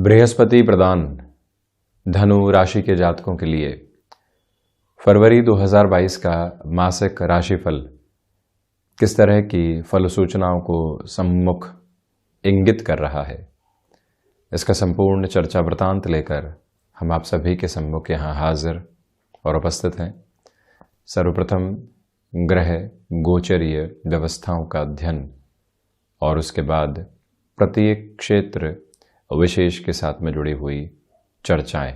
बृहस्पति प्रदान धनु राशि के जातकों के लिए फरवरी 2022 का मासिक राशिफल किस तरह की फल सूचनाओं को सम्मुख इंगित कर रहा है, इसका संपूर्ण चर्चा वृतांत लेकर हम आप सभी के सम्मुख यहाँ हाजिर और उपस्थित हैं। सर्वप्रथम ग्रह गोचरीय व्यवस्थाओं का अध्ययन और उसके बाद प्रत्येक क्षेत्र विशेष के साथ में जुड़ी हुई चर्चाएं।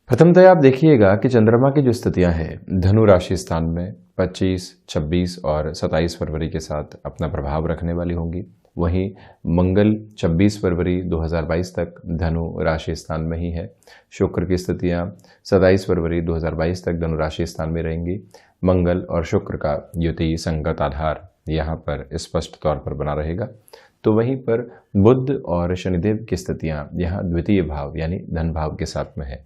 प्रथमतः आप देखिएगा कि चंद्रमा की जो स्थितियां हैं धनु राशि स्थान में 25, 26 और 27 फरवरी के साथ अपना प्रभाव रखने वाली होंगी। वहीं मंगल 26 फरवरी 2022 तक धनु राशि स्थान में ही है। शुक्र की स्थितियां 27 फरवरी 2022 तक धनु राशि स्थान में रहेंगी। मंगल और शुक्र का युति संगत आधार यहाँ पर स्पष्ट तौर पर बना रहेगा। तो वहीं पर बुध और शनिदेव की स्थितियां यहाँ द्वितीय भाव यानी धन भाव के साथ में है।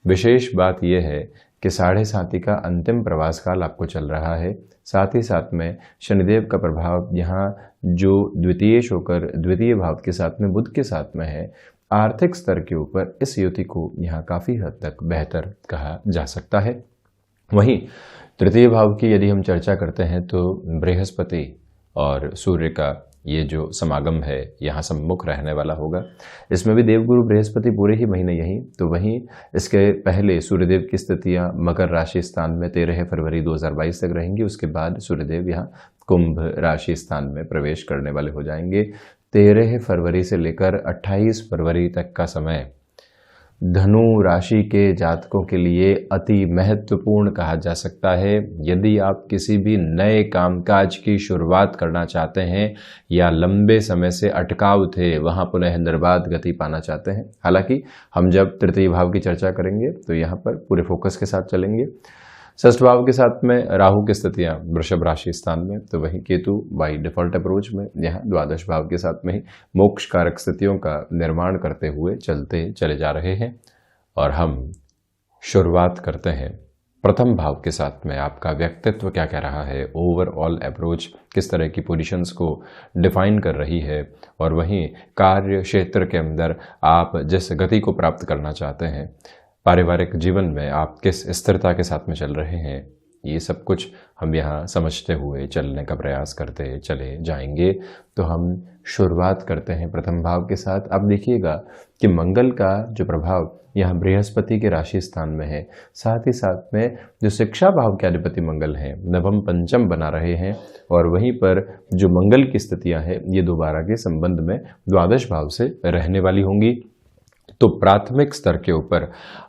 विशेष बात यह है कि 7.5 का अंतिम प्रवास काल आपको चल रहा है। साथ ही साथ में शनिदेव का प्रभाव यहाँ जो द्वितीय होकर द्वितीय भाव के साथ में बुध के साथ में है, आर्थिक स्तर के ऊपर इस युति को यहाँ काफ़ी हद तक बेहतर कहा जा सकता है। वहीं तृतीय भाव की यदि हम चर्चा करते हैं तो बृहस्पति और सूर्य का ये जो समागम है यहाँ सम्मुख रहने वाला होगा। इसमें भी देवगुरु बृहस्पति पूरे ही महीने यहीं, तो वहीं इसके पहले सूर्यदेव की स्थितियाँ मकर राशि स्थान में 13 फरवरी 2022 तक रहेंगी। उसके बाद सूर्यदेव यहाँ कुंभ राशि स्थान में प्रवेश करने वाले हो जाएंगे। 13 फरवरी से लेकर 28 फरवरी तक का समय धनु राशि के जातकों के लिए अति महत्वपूर्ण कहा जा सकता है। यदि आप किसी भी नए कामकाज की शुरुआत करना चाहते हैं या लंबे समय से अटकाव थे वहां पुनः निर्बाध गति पाना चाहते हैं, हालांकि हम जब तृतीय भाव की चर्चा करेंगे तो यहाँ पर पूरे फोकस के साथ चलेंगे। षष्ठ भाव के साथ में राहु की स्थितियां वृषभ राशि स्थान में, तो वहीं केतु बाई डिफॉल्ट अप्रोच में यहाँ द्वादश भाव के साथ में ही मोक्ष कारक स्थितियों का निर्माण करते हुए चलते चले जा रहे हैं। और हम शुरुआत करते हैं प्रथम भाव के साथ में। आपका व्यक्तित्व क्या कह रहा है, ओवरऑल अप्रोच किस तरह की पोजीशंस को डिफाइन कर रही है, और वहीं कार्य क्षेत्र के अंदर आप जिस गति को प्राप्त करना चाहते हैं, पारिवारिक जीवन में आप किस स्थिरता के साथ में चल रहे हैं, ये सब कुछ हम यहाँ समझते हुए चलने का प्रयास करते चले जाएंगे। तो हम शुरुआत करते हैं प्रथम भाव के साथ। अब देखिएगा कि मंगल का जो प्रभाव यहाँ बृहस्पति के राशि स्थान में है, साथ ही साथ में जो शिक्षा भाव के अधिपति मंगल हैं नवम पंचम बना रहे हैं, और वहीं पर जो मंगल की स्थितियाँ हैं ये दोबारा के संबंध में द्वादश भाव से रहने वाली होंगी। तो प्राथमिक स्तर के ऊपर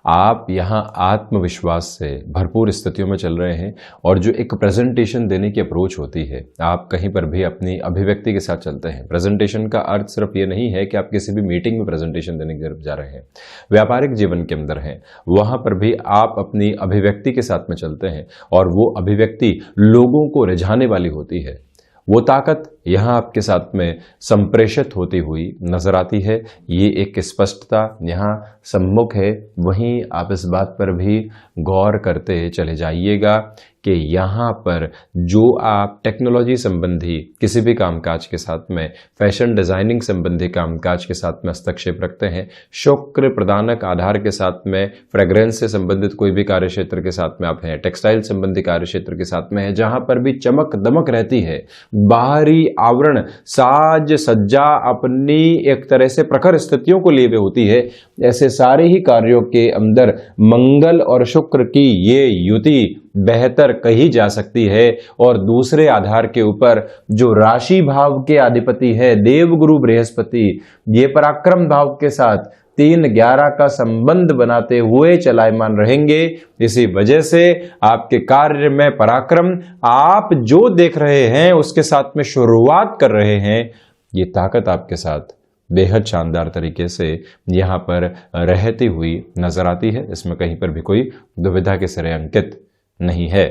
आप यहाँ आत्मविश्वास से भरपूर स्थितियों में चल रहे हैं, और जो एक प्रेजेंटेशन देने की अप्रोच होती है, आप कहीं पर भी अपनी अभिव्यक्ति के साथ चलते हैं। प्रेजेंटेशन का अर्थ सिर्फ ये नहीं है कि आप किसी भी मीटिंग में प्रेजेंटेशन देने की तरफ जा रहे हैं। व्यापारिक जीवन के अंदर हैं, वहाँ पर भी आप अपनी अभिव्यक्ति के साथ में चलते हैं, और वो अभिव्यक्ति लोगों को रिझाने वाली होती है। वो ताकत यहाँ आपके साथ में संप्रेषित होती हुई नजर आती है। ये एक स्पष्टता यहाँ सम्मुख है। वहीं आप इस बात पर भी गौर करते चले जाइएगा कि यहाँ पर जो आप टेक्नोलॉजी संबंधी किसी भी कामकाज के साथ में, फैशन डिजाइनिंग संबंधी कामकाज के साथ में हस्तक्षेप रखते हैं, शुक्र प्रदानक आधार के साथ में फ्रेग्रेंस से संबंधित कोई भी कार्य क्षेत्र के साथ में आप हैं, टेक्सटाइल संबंधी कार्य क्षेत्र के साथ में है, जहां पर भी चमक दमक रहती है, बाहरी आवरण साज सज्जा अपनी एक तरह से प्रखर स्थितियों को लिए हुए होती है, ऐसे सारे ही कार्यों के अंदर मंगल और शुक्र की ये युति बेहतर कही जा सकती है। और दूसरे आधार के ऊपर जो राशि भाव के अधिपति है देवगुरु बृहस्पति, ये पराक्रम भाव के साथ 3-11 का संबंध बनाते हुए चलायमान रहेंगे। इसी वजह से आपके कार्य में पराक्रम, आप जो देख रहे हैं उसके साथ में शुरुआत कर रहे हैं, ये ताकत आपके साथ बेहद शानदार तरीके से यहाँ पर रहती हुई नजर आती है। इसमें कहीं पर भी कोई दुविधा के सिरे अंकित नहीं है।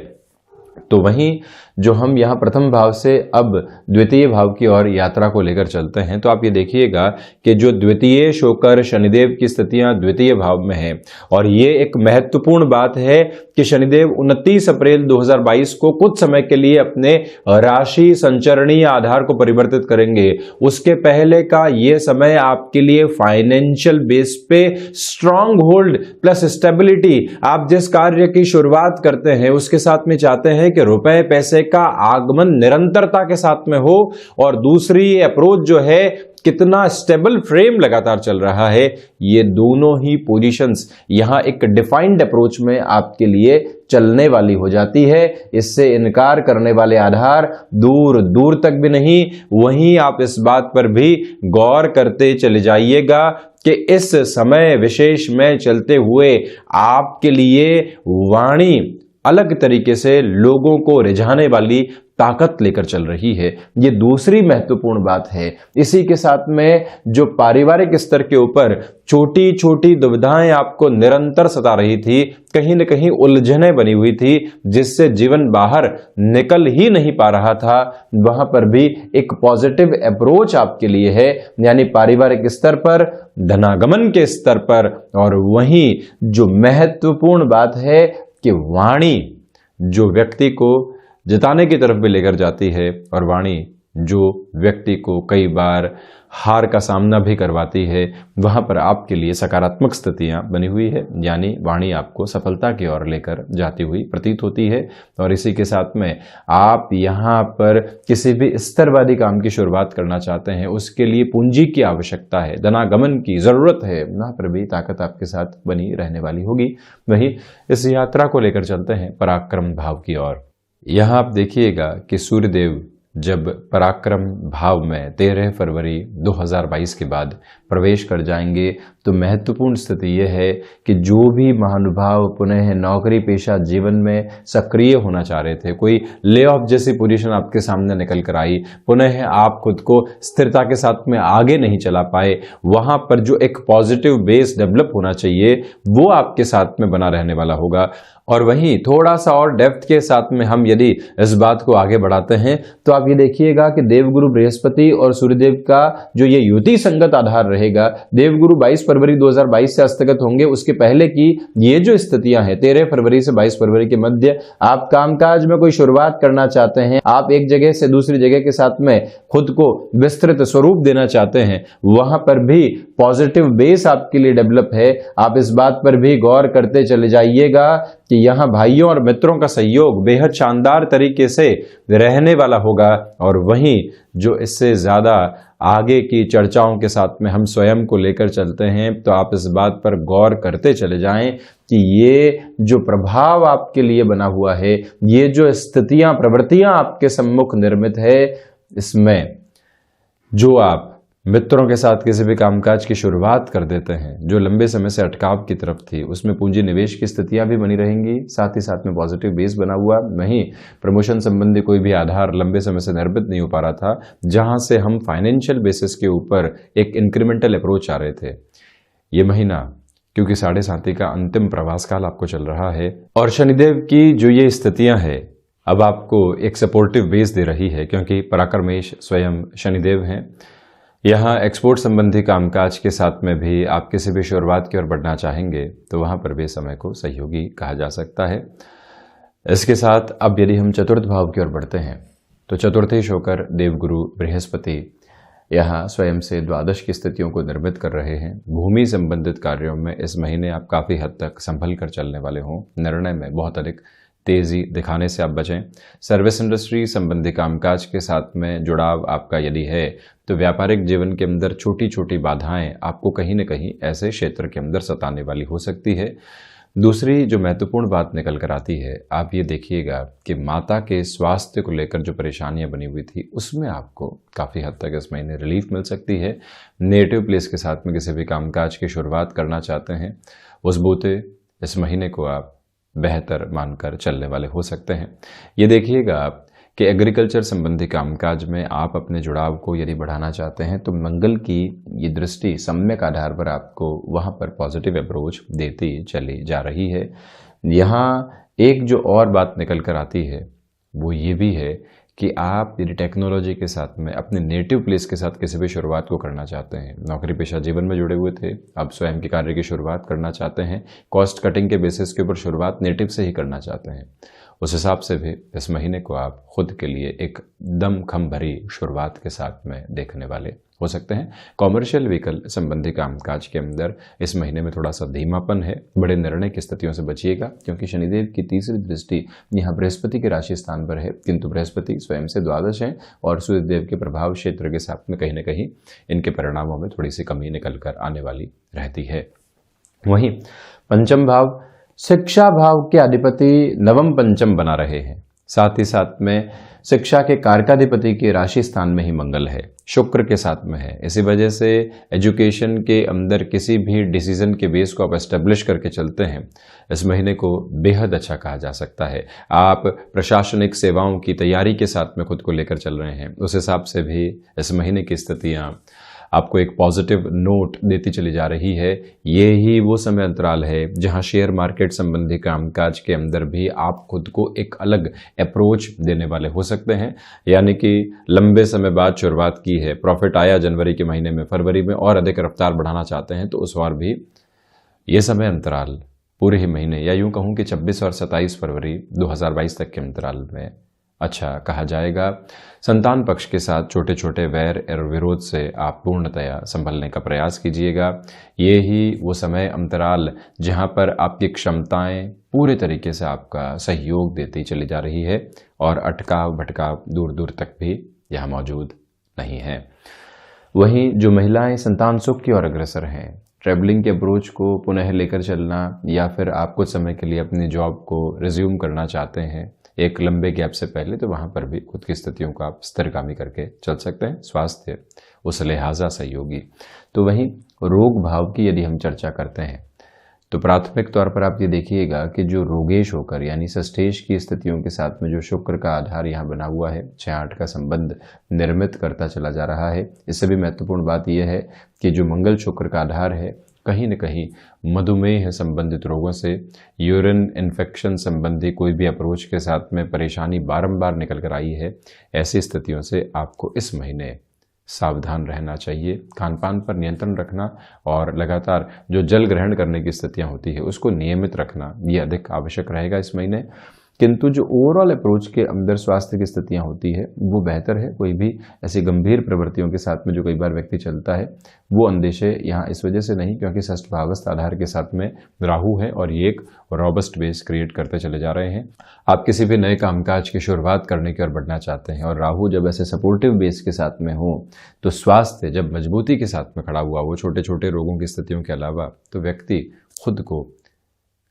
तो वहीं जो हम यहाँ प्रथम भाव से अब द्वितीय भाव की ओर यात्रा को लेकर चलते हैं, तो आप ये देखिएगा कि जो द्वितीय शोकर शनिदेव की स्थितियां द्वितीय भाव में है, और ये एक महत्वपूर्ण बात है कि शनिदेव 29 अप्रैल 2022 को कुछ समय के लिए अपने राशि संचरणीय आधार को परिवर्तित करेंगे। उसके पहले का ये समय आपके लिए फाइनेंशियल बेस पे स्ट्रांग होल्ड प्लस स्टेबिलिटी, आप जिस कार्य की शुरुआत करते हैं उसके साथ में चाहते हैं कि रुपए पैसे का आगमन निरंतरता के साथ में हो, और दूसरी अप्रोच जो है कितना स्टेबल फ्रेम लगातार चल रहा है। ये दोनों ही पोजीशंस यहां एक डिफाइंड अप्रोच में आपके लिए चलने वाली हो जाती है। इससे इनकार करने वाले आधार दूर दूर तक भी नहीं। वहीं आप इस बात पर भी गौर करते चले जाइएगा कि इस समय विशेष में चलते हुए आपके लिए वाणी अलग तरीके से लोगों को रिझाने वाली ताकत लेकर चल रही है। ये दूसरी महत्वपूर्ण बात है। इसी के साथ में जो पारिवारिक स्तर के ऊपर छोटी छोटी दुविधाएं आपको निरंतर सता रही थी, कहीं न कहीं उलझनें बनी हुई थी जिससे जीवन बाहर निकल ही नहीं पा रहा था, वहां पर भी एक पॉजिटिव अप्रोच आपके लिए है। यानी पारिवारिक स्तर पर, धनागमन के स्तर पर, और वहीं जो महत्वपूर्ण बात है कि वाणी जो व्यक्ति को जिताने की तरफ भी लेकर जाती है, और वाणी जो व्यक्ति को कई बार हार का सामना भी करवाती है, वहां पर आपके लिए सकारात्मक स्थितियां बनी हुई है। यानी वाणी आपको सफलता की ओर लेकर जाती हुई प्रतीत होती है। और इसी के साथ में आप यहां पर किसी भी स्तरवादी काम की शुरुआत करना चाहते हैं, उसके लिए पूंजी की आवश्यकता है, धनागमन की जरूरत है, वहां पर भी ताकत आपके साथ बनी रहने वाली होगी। वहीं इस यात्रा को लेकर चलते हैं पराक्रम भाव की ओर। यहां आप देखिएगा कि सूर्यदेव जब पराक्रम भाव में 13 फरवरी 2022 के बाद प्रवेश कर जाएंगे, तो महत्वपूर्ण स्थिति यह है कि जो भी महानुभाव पुनः नौकरी पेशा जीवन में सक्रिय होना चाह रहे थे, कोई ले ऑफ जैसी पोजीशन आपके सामने निकल कर आई, पुनः आप खुद को स्थिरता के साथ में आगे नहीं चला पाए, वहां पर जो एक पॉजिटिव बेस डेवलप होना चाहिए वो आपके साथ में बना रहने वाला होगा। और वहीं थोड़ा सा और डेप्थ के साथ में हम यदि इस बात को आगे बढ़ाते हैं, तो आप ये देखिएगा कि देवगुरु बृहस्पति और सूर्यदेव का जो ये युति संगत आधार रहेगा, देवगुरु 22 फरवरी 2022 से हस्तगत होंगे। उसके पहले की ये जो स्थितियां हैं 13 फरवरी से 22 फरवरी के मध्य, आप कामकाज में कोई शुरुआत करना चाहते हैं, आप एक जगह से दूसरी जगह के साथ में खुद को विस्तृत स्वरूप देना चाहते हैं, वहां पर भी पॉजिटिव बेस आपके लिए डेवलप है। आप इस बात पर भी गौर करते चले जाइएगा कि यहां भाइयों और मित्रों का सहयोग बेहद शानदार तरीके से रहने वाला होगा। और वहीं जो इससे ज्यादा आगे की चर्चाओं के साथ में हम स्वयं को लेकर चलते हैं, तो आप इस बात पर गौर करते चले जाएं कि ये जो प्रभाव आपके लिए बना हुआ है, ये जो स्थितियां प्रवृत्तियां आपके सम्मुख निर्मित है, इसमें जो आप मित्रों के साथ किसी भी कामकाज की शुरुआत कर देते हैं, जो लंबे समय से अटकाव की तरफ थी, उसमें पूंजी निवेश की स्थितियां भी बनी रहेंगी, साथ ही साथ में पॉजिटिव बेस बना हुआ। वहीं प्रमोशन संबंधी कोई भी आधार लंबे समय से निर्मित नहीं हो पा रहा था, जहां से हम फाइनेंशियल बेसिस के ऊपर एक इंक्रीमेंटल अप्रोच आ रहे थे। ये महीना क्योंकि 7.5 का अंतिम प्रवास काल आपको चल रहा है, और शनिदेव की जो ये स्थितियां है अब आपको एक सपोर्टिव बेस दे रही है, क्योंकि पराक्रमेश स्वयं शनिदेव हैं। यहाँ एक्सपोर्ट संबंधी कामकाज के साथ में भी आप किसी भी शुरुआत की ओर बढ़ना चाहेंगे, तो वहाँ पर भी समय को सहयोगी कहा जा सकता है। इसके साथ अब यदि हम चतुर्थ भाव की ओर बढ़ते हैं, तो चतुर्थेश होकर देवगुरु बृहस्पति यहाँ स्वयं से द्वादश की स्थितियों को निर्मित कर रहे हैं। भूमि संबंधित कार्यों में इस महीने आप काफ़ी हद तक संभल कर चलने वाले हों। निर्णय में बहुत अधिक तेजी दिखाने से आप बचें। सर्विस इंडस्ट्री संबंधी कामकाज के साथ में जुड़ाव आपका यदि है, तो व्यापारिक जीवन के अंदर छोटी छोटी बाधाएं आपको कहीं न कहीं ऐसे क्षेत्र के अंदर सताने वाली हो सकती है। दूसरी जो महत्वपूर्ण बात निकल कर आती है, आप ये देखिएगा कि माता के स्वास्थ्य को लेकर जो परेशानियां बनी हुई थी, उसमें आपको काफ़ी हद तक इस महीने रिलीफ मिल सकती है। नेटिव प्लेस के साथ में किसी भी कामकाज की शुरुआत करना चाहते हैं, उस बूते इस महीने को आप बेहतर मानकर चलने वाले हो सकते हैं। ये देखिएगा आप कि एग्रीकल्चर संबंधी कामकाज में आप अपने जुड़ाव को यदि बढ़ाना चाहते हैं, तो मंगल की ये दृष्टि सम्यक आधार पर आपको वहाँ पर पॉजिटिव अप्रोच देती चली जा रही है। यहाँ एक जो और बात निकल कर आती है वो ये भी है कि आप यदि टेक्नोलॉजी के साथ में अपने नेटिव प्लेस के साथ किसी भी शुरुआत को करना चाहते हैं, नौकरी पेशा जीवन में जुड़े हुए थे, अब स्वयं के कार्य की शुरुआत करना चाहते हैं, कॉस्ट कटिंग के बेसिस के ऊपर शुरुआत नेटिव से ही करना चाहते हैं, उस हिसाब से भी इस महीने को आप खुद के लिए एक दमखम भरी शुरुआत के साथ में देखने वाले हो सकते हैं। कॉमर्शियल व्हीकल संबंधी कामकाज के अंदर इस महीने में थोड़ा सा धीमापन है, बड़े निर्णय की स्थितियों से बचिएगा, क्योंकि शनिदेव की तीसरी दृष्टि यहाँ बृहस्पति के राशि स्थान पर है, किंतु बृहस्पति स्वयं से द्वादश है और सूर्यदेव के प्रभाव क्षेत्र के साथ में कहीं न कहीं इनके परिणामों में थोड़ी सी कमी निकल कर आने वाली रहती है। वहीं पंचम भाव, शिक्षा भाव के अधिपति नवम पंचम बना रहे हैं, साथ ही साथ में शिक्षा के कारकाधिपति के राशि स्थान में ही मंगल है, शुक्र के साथ में है। इसी वजह से एजुकेशन के अंदर किसी भी डिसीजन के बेस को आप एस्टेब्लिश करके चलते हैं, इस महीने को बेहद अच्छा कहा जा सकता है। आप प्रशासनिक सेवाओं की तैयारी के साथ में खुद को लेकर चल रहे हैं, उस हिसाब से भी इस महीने की स्थितियां आपको एक पॉजिटिव नोट देती चली जा रही है। ये ही वो समय अंतराल है जहां शेयर मार्केट संबंधी कामकाज के अंदर भी आप खुद को एक अलग अप्रोच देने वाले हो सकते हैं, यानी कि लंबे समय बाद शुरुआत की है, प्रॉफिट आया जनवरी के महीने में, फरवरी में और अधिक रफ्तार बढ़ाना चाहते हैं तो उस बार भी ये समय अंतराल पूरे ही महीने, या यूं कहूं कि 26 और 27 फरवरी 2022 तक के अंतराल में अच्छा कहा जाएगा। संतान पक्ष के साथ छोटे छोटे वैर और विरोध से आप पूर्णतया संभलने का प्रयास कीजिएगा। ये ही वो समय अंतराल जहां पर आपकी क्षमताएं पूरे तरीके से आपका सहयोग देती चली जा रही है और अटकाव भटकाव दूर दूर तक भी यहाँ मौजूद नहीं है। वहीं जो महिलाएं संतान सुख की ओर अग्रसर हैं, ट्रैवलिंग के अप्रोच को पुनः लेकर चलना या फिर आप कुछ समय के लिए अपनी जॉब को रिज्यूम करना चाहते हैं एक लंबे गैप से पहले, तो वहाँ पर भी खुद की स्थितियों को आप स्थिरगामी करके चल सकते हैं। स्वास्थ्य उस लिहाजा सहयोगी। तो वहीं रोग भाव की यदि हम चर्चा करते हैं तो प्राथमिक तौर पर आप ये देखिएगा कि जो रोगेश होकर यानी सष्टेश की स्थितियों के साथ में जो शुक्र का आधार यहाँ बना हुआ है, 6-8 का संबंध निर्मित करता चला जा रहा है। इससे भी महत्वपूर्ण बात यह है कि जो मंगल शुक्र का आधार है, कहीं न कहीं मधुमेह संबंधित रोगों से, यूरिन इन्फेक्शन संबंधी कोई भी अप्रोच के साथ में परेशानी बारंबार निकल कर आई है। ऐसी स्थितियों से आपको इस महीने सावधान रहना चाहिए। खान पान पर नियंत्रण रखना और लगातार जो जल ग्रहण करने की स्थितियां होती है उसको नियमित रखना, ये अधिक आवश्यक रहेगा इस महीने। किंतु जो ओवरऑल अप्रोच के अंदर स्वास्थ्य की स्थितियां होती है वो बेहतर है। कोई भी ऐसी गंभीर प्रवृत्तियों के साथ में जो कई बार व्यक्ति चलता है वो अंदेशे यहाँ इस वजह से नहीं, क्योंकि षष्ठ भावस्थ आधार के साथ में राहु है और ये एक रॉबस्ट बेस क्रिएट करते चले जा रहे हैं। आप किसी भी नए कामकाज की शुरुआत करने की ओर बढ़ना चाहते हैं और राहु जब ऐसे सपोर्टिव बेस के साथ में हो तो स्वास्थ्य जब मजबूती के साथ में खड़ा हुआ वो छोटे छोटे रोगों की स्थितियों के अलावा, तो व्यक्ति खुद को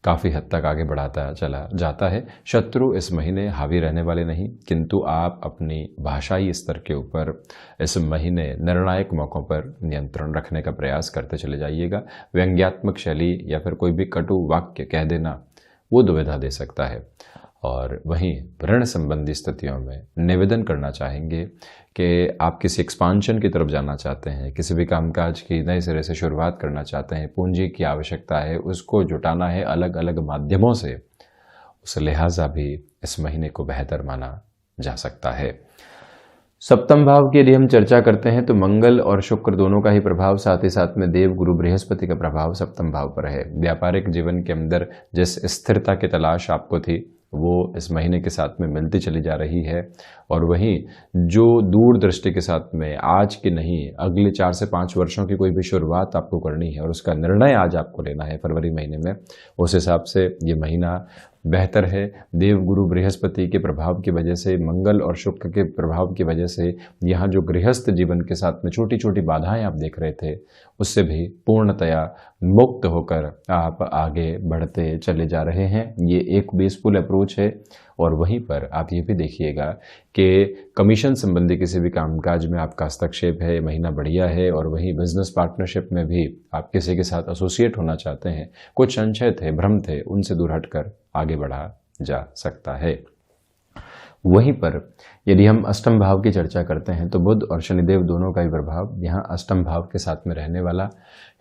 काफ़ी हद तक आगे बढ़ाता चला जाता है। शत्रु इस महीने हावी रहने वाले नहीं, किंतु आप अपनी भाषाई स्तर के ऊपर इस महीने निर्णायक मौक़ों पर नियंत्रण रखने का प्रयास करते चले जाइएगा। व्यंग्यात्मक शैली या फिर कोई भी कटु वाक्य कह देना वो दुविधा दे सकता है। और वहीं ऋण संबंधी स्थितियों में निवेदन करना चाहेंगे कि आप किसी एक्सपांशन की तरफ जाना चाहते हैं, किसी भी कामकाज की नए सिरे से शुरुआत करना चाहते हैं, पूंजी की आवश्यकता है, उसको जुटाना है अलग अलग माध्यमों से, उस लिहाजा भी इस महीने को बेहतर माना जा सकता है। सप्तम भाव की यदि हम चर्चा करते हैं तो मंगल और शुक्र दोनों का ही प्रभाव, साथ ही साथ में देव गुरु बृहस्पति का प्रभाव सप्तम भाव पर है। व्यापारिक जीवन के अंदर जिस स्थिरता की तलाश आपको थी वो इस महीने के साथ में मिलती चली जा रही है। और वहीं जो दूरदृष्टि के साथ में आज की नहीं अगले 4 से 5 वर्षों की कोई भी शुरुआत आपको करनी है और उसका निर्णय आज आपको लेना है फरवरी महीने में, उस हिसाब से ये महीना बेहतर है। देव गुरु बृहस्पति के प्रभाव की वजह से, मंगल और शुक्र के प्रभाव की वजह से यहाँ जो गृहस्थ जीवन के साथ में छोटी छोटी बाधाएं आप देख रहे थे उससे भी पूर्णतया मुक्त होकर आप आगे बढ़ते चले जा रहे हैं। ये एक बेसफुल अप्रोच है। और वहीं पर आप ये भी देखिएगा कि कमीशन संबंधी किसी भी कामकाज में आपका हस्तक्षेप है, महीना बढ़िया है। और वहीं बिजनेस पार्टनरशिप में भी आप किसी के साथ एसोसिएट होना चाहते हैं, कुछ संशय थे, भ्रम थे, उनसे दूर हटकर आगे बढ़ा जा सकता है। वहीं पर यदि हम अष्टम भाव की चर्चा करते हैं तो बुध और शनिदेव दोनों का ही प्रभाव यहाँ अष्टम भाव के साथ में रहने वाला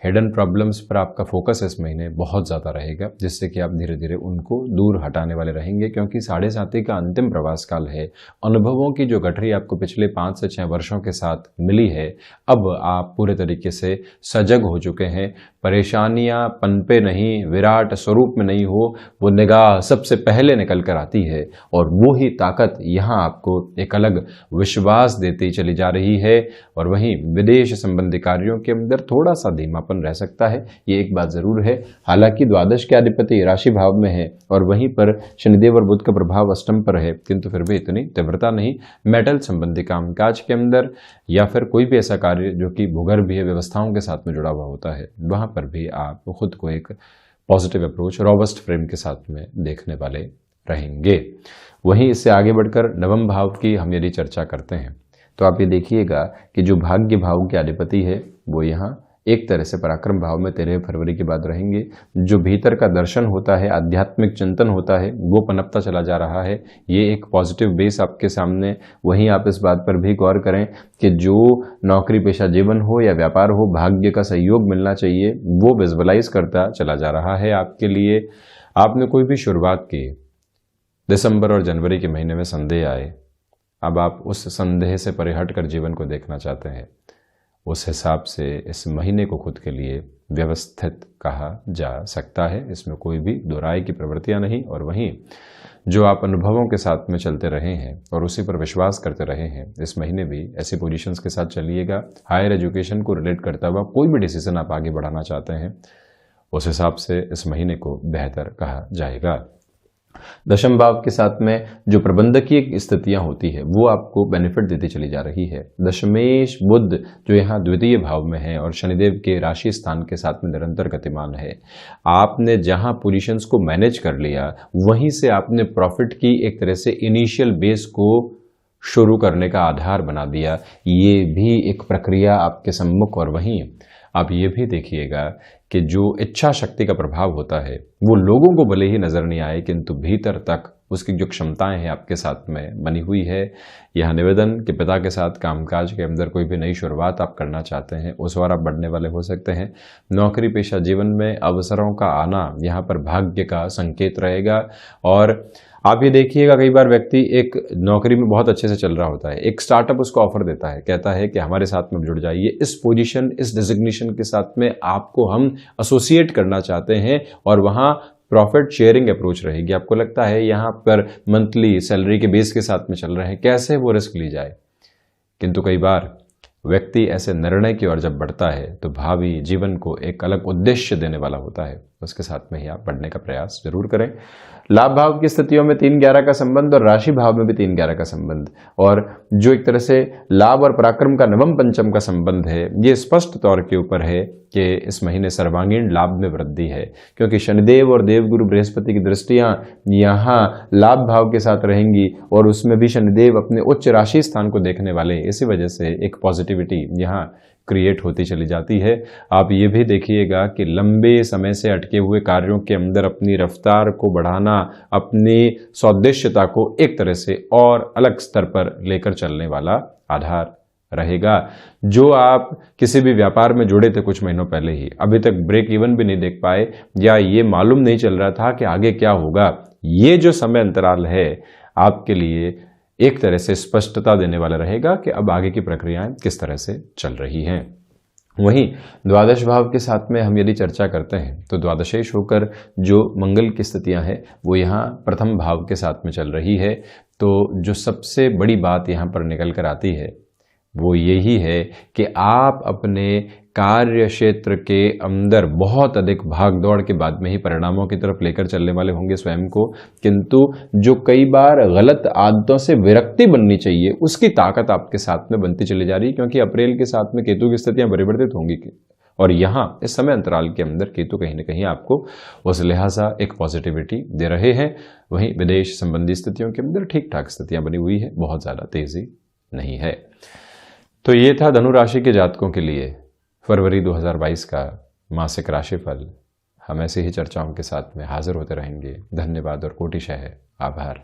हिडन प्रॉब्लम्स पर आपका फोकस इस महीने बहुत ज़्यादा रहेगा, जिससे कि आप धीरे धीरे उनको दूर हटाने वाले रहेंगे, क्योंकि 7.5 का अंतिम प्रवास काल है। अनुभवों की जो गठरी आपको पिछले 5 से 6 वर्षों के साथ मिली है, अब आप पूरे तरीके से सजग हो चुके हैं। परेशानियां पनपे नहीं, विराट स्वरूप में नहीं हो, वो निगाह सबसे पहले निकल कर आती है और वो ही ताकत यहाँ आपको एक अलग विश्वास देती चली जा रही है। और वहीं विदेश संबंधी कार्यों के अंदर थोड़ा सा धीमापन रह सकता है, ये एक बात जरूर है। हालांकि द्वादश के अधिपति राशि भाव में है और वहीं पर शनिदेव और बुध का प्रभाव अष्टम पर है, किंतु फिर भी इतनी तीव्रता नहीं। मेटल संबंधी कामकाज के अंदर या फिर कोई भी ऐसा कार्य जो कि भूगर्भीय व्यवस्थाओं के साथ में जुड़ा हुआ होता है, वहां पर भी आप खुद को एक पॉजिटिव अप्रोच, रॉबस्ट फ्रेम के साथ में देखने वाले रहेंगे। वहीं इससे आगे बढ़कर नवम भाव की हम यदि चर्चा करते हैं तो आप ये देखिएगा कि जो भाग्य भाव के अधिपति है वो यहाँ एक तरह से पराक्रम भाव में 13 फरवरी के बाद रहेंगे। जो भीतर का दर्शन होता है, आध्यात्मिक चिंतन होता है, वो पनपता चला जा रहा है। ये एक पॉजिटिव बेस आपके सामने। वहीं आप इस बात पर भी गौर करें कि जो नौकरी पेशा जीवन हो या व्यापार हो, भाग्य का सहयोग मिलना चाहिए, वो विजुअलाइज करता चला जा रहा है आपके लिए। आपने कोई भी शुरुआत की, दिसंबर और जनवरी के महीने में संदेह आए, अब आप उस संदेह से परे हट कर जीवन को देखना चाहते हैं, उस हिसाब से इस महीने को खुद के लिए व्यवस्थित कहा जा सकता है। इसमें कोई भी दो राय की प्रवृत्तियां नहीं। और वहीं जो आप अनुभवों के साथ में चलते रहे हैं और उसी पर विश्वास करते रहे हैं, इस महीने भी ऐसी पोजीशंस के साथ चलिएगा। हायर एजुकेशन को रिलेट करता हुआ कोई भी डिसीजन आप आगे बढ़ाना चाहते हैं, उस हिसाब से इस महीने को बेहतर कहा जाएगा। दशम भाव के साथ में जो प्रबंधकीय स्थितियां होती है वो आपको बेनिफिट देती चली जा रही है। दशमेश बुध जो यहाँ द्वितीय भाव में है और शनिदेव के राशि स्थान के साथ में निरंतर गतिमान है, आपने जहां पोजीशंस को मैनेज कर लिया वहीं से आपने प्रॉफिट की एक तरह से इनिशियल बेस को शुरू करने का आधार बना दिया। ये भी एक प्रक्रिया आपके सम्मुख। और वहीं आप ये भी देखिएगा कि जो इच्छा शक्ति का प्रभाव होता है वो लोगों को भले ही नजर नहीं आए, किंतु भीतर तक उसकी जो क्षमताएं हैं आपके साथ में बनी हुई है। यह निवेदन कि पिता के साथ कामकाज के अंदर कोई भी नई शुरुआत आप करना चाहते हैं, उस बार आप बढ़ने वाले हो सकते हैं। नौकरी पेशा जीवन में अवसरों का आना यहाँ पर भाग्य का संकेत रहेगा। और आप ये देखिएगा, कई बार व्यक्ति एक नौकरी में बहुत अच्छे से चल रहा होता है, एक स्टार्टअप उसको ऑफर देता है, कहता है कि हमारे साथ में जुड़ जाइए, इस पोजीशन, इस डिजिग्नेशन के साथ में आपको हम एसोसिएट करना चाहते हैं, और वहां प्रॉफिट शेयरिंग अप्रोच रहेगी। आपको लगता है यहां पर मंथली सैलरी के बेस के साथ में चल रहे हैं, कैसे वो रिस्क ली जाए। किंतु कई बार व्यक्ति ऐसे निर्णय की ओर जब बढ़ता है तो भावी जीवन को एक अलग उद्देश्य देने वाला होता है, उसके साथ में ही आप बढ़ने का प्रयास जरूर करें। लाभ भाव की स्थितियों में 3-11 का संबंध और राशि भाव में भी 3-11 का संबंध, और जो एक तरह से लाभ और पराक्रम का नवम पंचम का संबंध है, ये स्पष्ट तौर के ऊपर है कि इस महीने सर्वांगीण लाभ में वृद्धि है, क्योंकि शनिदेव और देवगुरु बृहस्पति की दृष्टियां यहाँ लाभ भाव के साथ रहेंगी और उसमें भी शनिदेव अपने उच्च राशि स्थान को देखने वाले, इसी वजह से एक पॉजिटिविटी यहाँ क्रिएट होती चली जाती है। आप ये भी देखिएगा कि लंबे समय से अटके हुए कार्यों के अंदर अपनी रफ्तार को बढ़ाना, अपनी सौदेश्यता को एक तरह से और अलग स्तर पर लेकर चलने वाला आधार रहेगा। जो आप किसी भी व्यापार में जुड़े थे कुछ महीनों पहले ही, अभी तक ब्रेक इवन भी नहीं देख पाए, या ये मालूम नहीं चल रहा था कि आगे क्या होगा, ये जो समय अंतराल है आपके लिए एक तरह से स्पष्टता देने वाला रहेगा कि अब आगे की प्रक्रियाएं किस तरह से चल रही हैं। वहीं द्वादश भाव के साथ में हम यदि चर्चा करते हैं तो द्वादशेश होकर जो मंगल की स्थितियां हैं वो यहाँ प्रथम भाव के साथ में चल रही है। तो जो सबसे बड़ी बात यहाँ पर निकल कर आती है वो यही है कि आप अपने कार्य क्षेत्र के अंदर बहुत अधिक भाग दौड़ के बाद में ही परिणामों की तरफ लेकर चलने वाले होंगे स्वयं को, किंतु जो कई बार गलत आदतों से विरक्ति बननी चाहिए उसकी ताकत आपके साथ में बनती चली जा रही है, क्योंकि अप्रैल के साथ में केतु की स्थितियां परिवर्तित होंगी और यहाँ इस समय अंतराल के अंदर केतु कहीं ना कहीं आपको उस लिहाजा एक पॉजिटिविटी दे रहे हैं। वहीं विदेश संबंधी स्थितियों के अंदर ठीक ठाक स्थितियां बनी हुई है, बहुत ज्यादा तेजी नहीं है। तो ये था धनु राशि के जातकों के लिए फरवरी 2022 का मासिक राशिफल। हम ऐसे ही चर्चाओं के साथ में हाजिर होते रहेंगे। धन्यवाद और कोटिशः आभार।